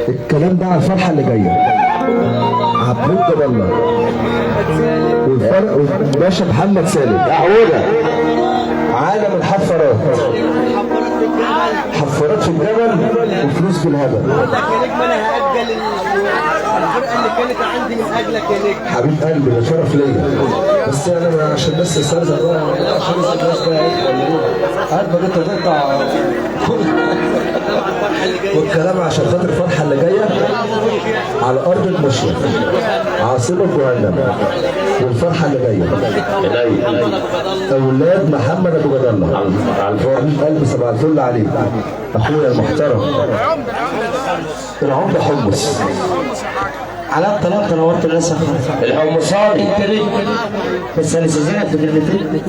الكلام ده على الفرحه اللي جايه. عبود جاب الله والباشا محمد سالم يا عوده عالم الحفارات. حفارات في الجبل وفلوس في الهبل. الفرقه اللي كانت عندي من اجلك يا نجم. حبيب قلبي ده شرف ليا. بس انا عشان بس استاذن بقى عشان الناس بقى قاعد بقى تقطع والكلام عشان خاطر الفرحه اللي جايه على ارض المشرق عاصمه جهنم. والفرحه اللي جايه اولاد محمد ابو جد الله على حبيب قلبي صباح الفل عليك اخويا المحترم العمده حمص على الطلاق نورت الناس الحمصاني انت ليه؟ بس انا استاذنك في كلمتين.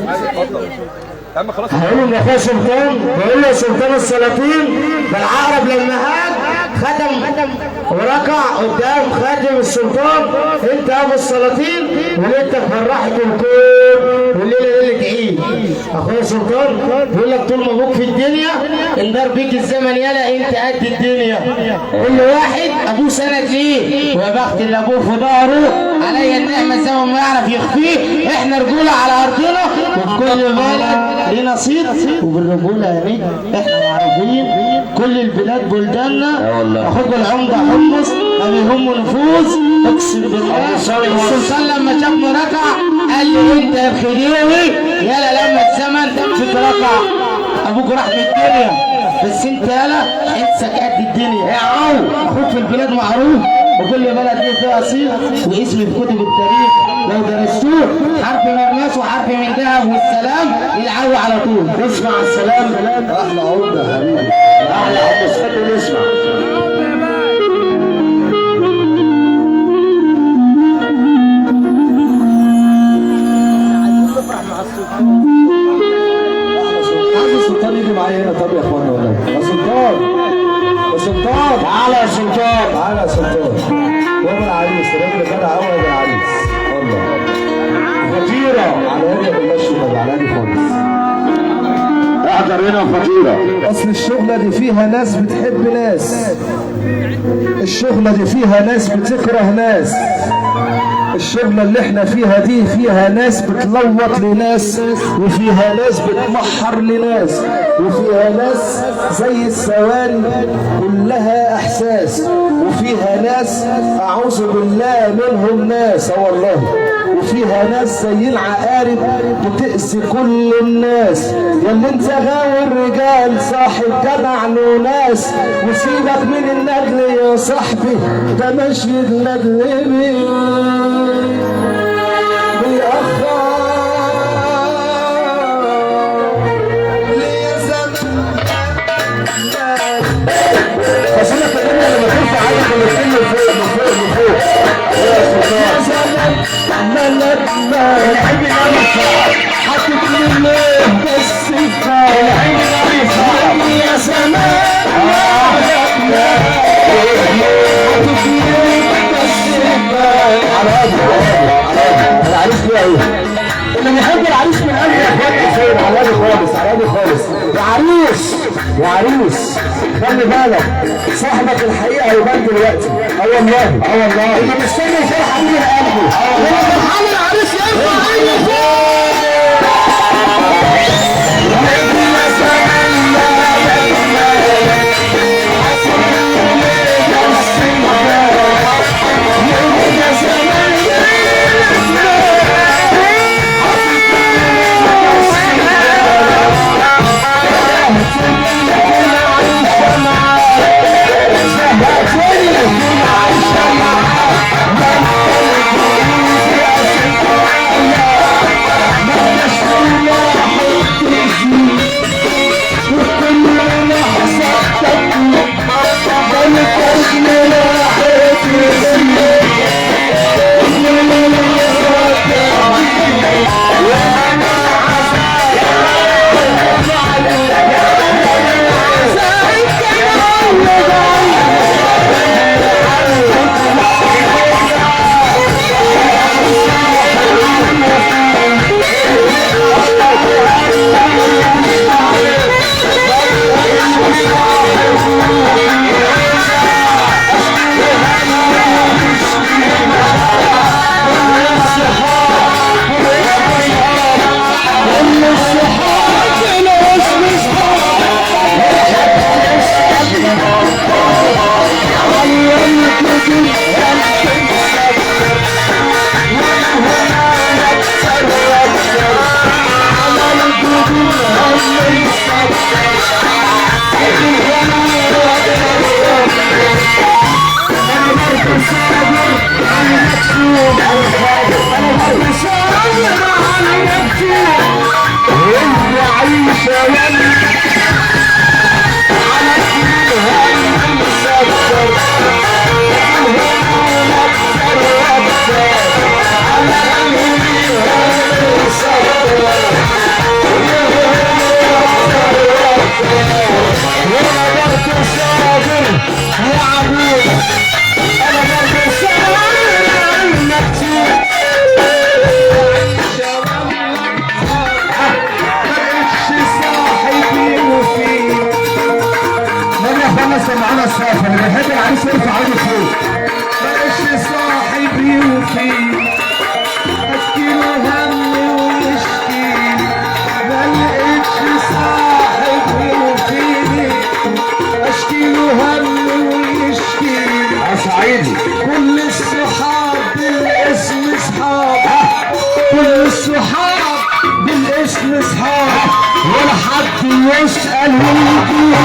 خلاص هقول له يا سلطان، بقول له يا سلطان السلاطين بالعقرب لما هاج ختم وركع قدام خادم السلطان انت ابو السلاطين وليلتك فرحت الكون والليله ليله عيد. اخويا سلطان بيقول لك طول ما ابوك في الدنيا اندار بيك الزمن يلا انت قد الدنيا. كل واحد ابوه سند ليه ويا بخت اللي ابوه في ظهره عليا النعمه الزمن ما يعرف يخفيه. احنا رجوله على ارضنا وفي كل بلد لينا صيت وبالرجوله يا نجم احنا معروفين كل البلاد بلداننا. اخوك العمده حمص ما بيهم نفوذ اقسم بالله. السلطان لما شافني ركع قال لي انت يا الخديوي يلا لما الزمن فيك ركع ابوك راح من الدنيا بس انت يلا حسك قد الدنيا يا عو. اخوك في البلاد معروف وكل بلد ليه فيها اصيل واسمي في كتب التاريخ لو درستوه حرف مرماس وحرف من ذهب والسلام يلعبوا على طول. اسمع السلام احلى عمده يا حبيبي احلى عمده استنى نسمع. عايز السلطان يجي معايا هنا. طب يا اخوانا والله يا سلطان يا سلطان تعالى يا سلطان تعالى يا سلطان. وابو العريس الراجل غدا قوي يا ابو العريس والله فطيره على هادي بالمشي على هادي خالص. احضر هنا فطيره. اصل الشغله دي فيها ناس بتحب ناس، الشغله دي فيها ناس بتكره ناس، الشغله اللي احنا فيها دي فيها ناس بتلوط لناس وفيها ناس بتمحر لناس وفيها ناس زي الثواني كلها احساس وفيها ناس اعوذ بالله منهم ناس والله وفيها ناس زي العقارب بتأذي كل الناس. ياللي انت غاوي الرجال صاحب جدع له ناس وسيبك من النجل يا صاحبي ده ماشي النجل بيأخر ليه زمان فصلنا كلمة لما ترفع عينك ونتكلم لفوق لفوق لفوق يا زمان ملكنا العين العريفة حطت لله بس العين العريفة يا زمان ملكنا حطت لله بس على العريس ليه ايه؟ اللي بيحب العريس من قلبه يا اخواتي فين؟ على قلبي خالص على قلبي خالص. يا عريس يا عريس خلي بالك صاحبك الحقيقه هيبان دلوقتي. اه والله اه والله اللي مستني الفرحه دي من قلبه. لما فرحان العريس يرفع عينه فوق. معانا السافر اللي بيحب العريس يرفع ايده فوق. ماشي صاحبي وفيه اشكي له هم ويشكي، ما لقيتش صاحبي وفيه اشكي له هم ويشكي. يا صعيدي كل الصحاب بالاسم صحاب، كل الصحاب بالاسم صحاب، ولا حد يسأل ويجيب.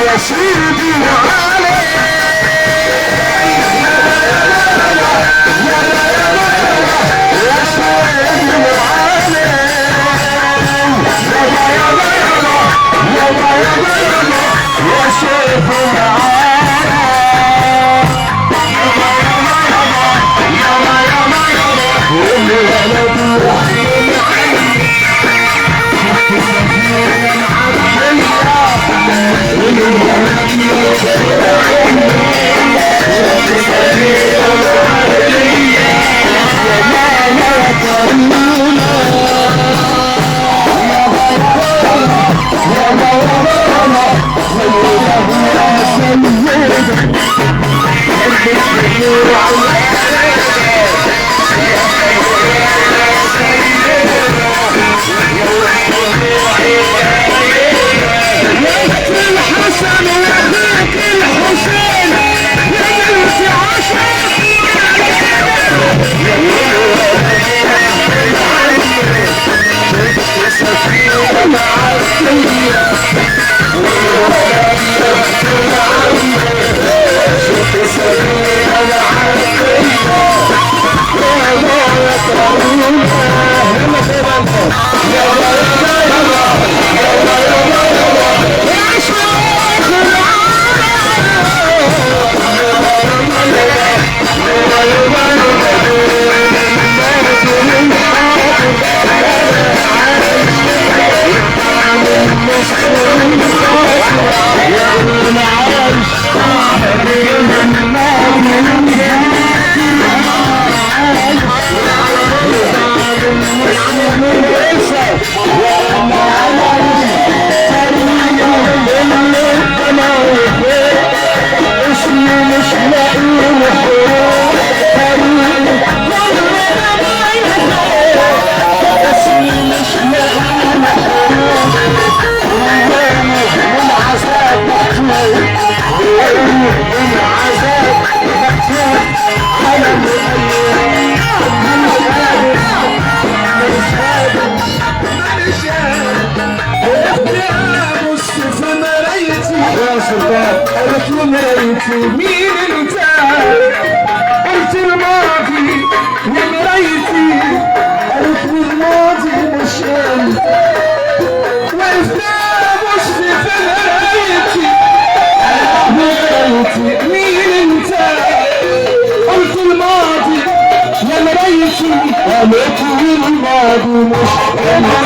يا سيدي وعلي قلت له مرايتي مين انت؟ قلت الماضي يا مرايتي، قلت له الماضي مش انت، وقفنا مش في مرايتي مرايتي مين انت؟ قلت الماضي يا مرايتي، قلت له الماضي مش انت.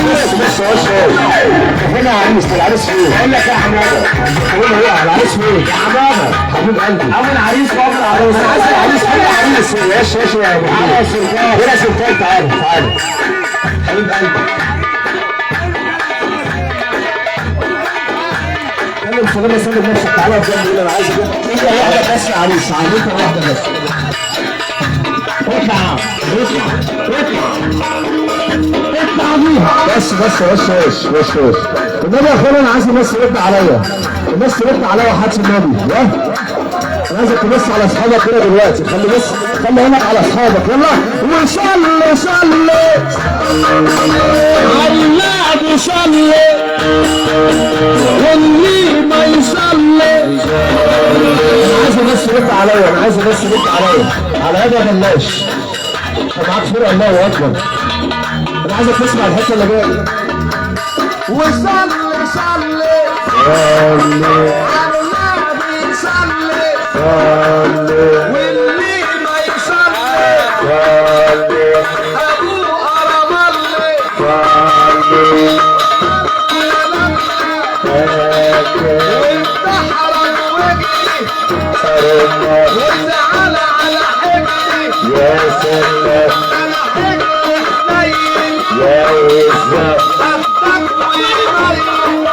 بس فين يا عريس؟ العريس فين؟ بقول لك يا حماده قول ايه العريس فين؟ يا حماده حبيب قلبي ابو العريس وابو العروس عايز العريس فين يا عريس؟ يا ابو تعالى يا سلطان هنا يا سلطان تعالى حبيب قلبي كلم سلامة سلم نفسك تعالى بجد اللي انا عايزه كده انت واحده بس يا عريس عملتها واحده بس اطلع بيها بس النبي يا اخوانا انا عايز الناس ترد عليا الناس ترد عليا وحدش النبي يا انا عايزك تبص على اصحابك كده دلوقتي خلي عينك على اصحابك يلا وصلي اللاعب صلي واللي ما يصلي انا عايز الناس ترد عليا على هذا بلاش انت معاك فرقه الله اكبر انا عايزك تسمع الحته اللي جايه وصلي على النبي صلي واللي ما يصلي ابوه حرام الله وانت حرام وجهي وتعالى على حجتي يا سلام انا حجتي حنين يا وزة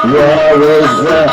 يا وزة